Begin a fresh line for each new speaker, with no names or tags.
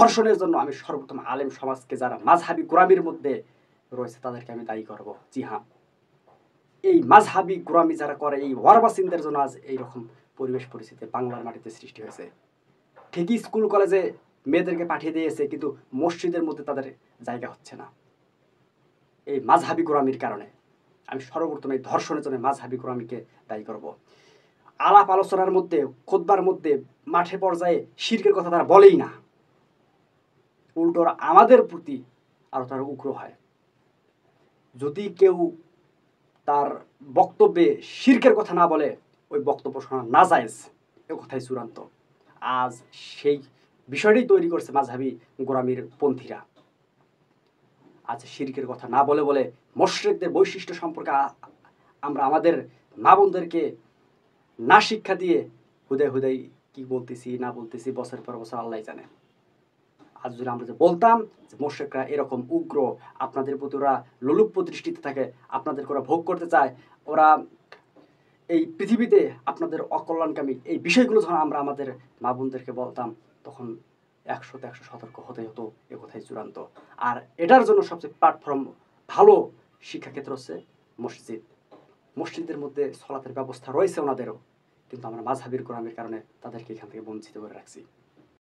ধর্ষণের জন্য আমি সর্বপ্রথম আলেম সমাজকে যারা মাযহাবি গোলামির মধ্যে রয়েছে তাদেরকে আমি দায়ী করব। জি হ্যাঁ, এই মাযহাবি গোলামি যারা করে এই ওয়ারবাসিনদের জন্য আজ এইরকম পরিবেশ পরিস্থিতি বাংলার মাটিতে সৃষ্টি হয়েছে। ঠিকই স্কুল কলেজে মেয়েদেরকে পাঠিয়ে দিয়েছে, কিন্তু মসজিদের মধ্যে তাদের জায়গা হচ্ছে না এই মাযহাবি গোলামির কারণে। আমি সর্বপ্রথম এই ধর্ষণের জন্য মাযহাবি গোলামিকে দায়ী করব। আলাপ আলোচনার মধ্যে, খুতবার মধ্যে, মাঠে পর্যায়ে শিরকের কথা তারা বলেই না, উল্টো আমাদের প্রতি আরো তারা উগ্র হয়। যদি কেউ তার বক্তব্যে শিরকের কথা না বলে ওই বক্তব্য শোনা নাজায়েজ, এ কথাই চূড়ান্ত। আজ সেই বিষয়টাই তৈরি করছে মাযহাবি গোলামির পন্থীরা। আজ শিরকের কথা না বলে বলে মুশরিকদের বৈশিষ্ট্য সম্পর্কে আমরা আমাদের মা বোনদেরকে না শিক্ষা দিয়ে হুদাই হুদাই কি বলতেছি না বলতেছি বছর পর বছর আল্লাহ জানে। আজ যদি আমরা যে বলতাম যে মুশরিকরা এরকম উগ্র, আপনাদের প্রতি ওরা লোলুপ্য দৃষ্টিতে থাকে, আপনাদেরকে ওরা ভোগ করতে চায়, ওরা এই পৃথিবীতে আপনাদের অকল্যাণকামী, এই বিষয়গুলো যখন আমরা আমাদের মা বোনদেরকে বলতাম তখন 100-100 সতর্ক হতে হতো, এ কথাই চূড়ান্ত। আর এটার জন্য সবচেয়ে প্ল্যাটফর্ম ভালো শিক্ষাক্ষেত্র হচ্ছে মসজিদ। মসজিদের মধ্যে সলাতের ব্যবস্থা রয়েছে ওনাদেরও, কিন্তু আমরা মাযহাবির গোলামির কারণে তাদেরকে এখান থেকে বঞ্চিত করে রাখছি।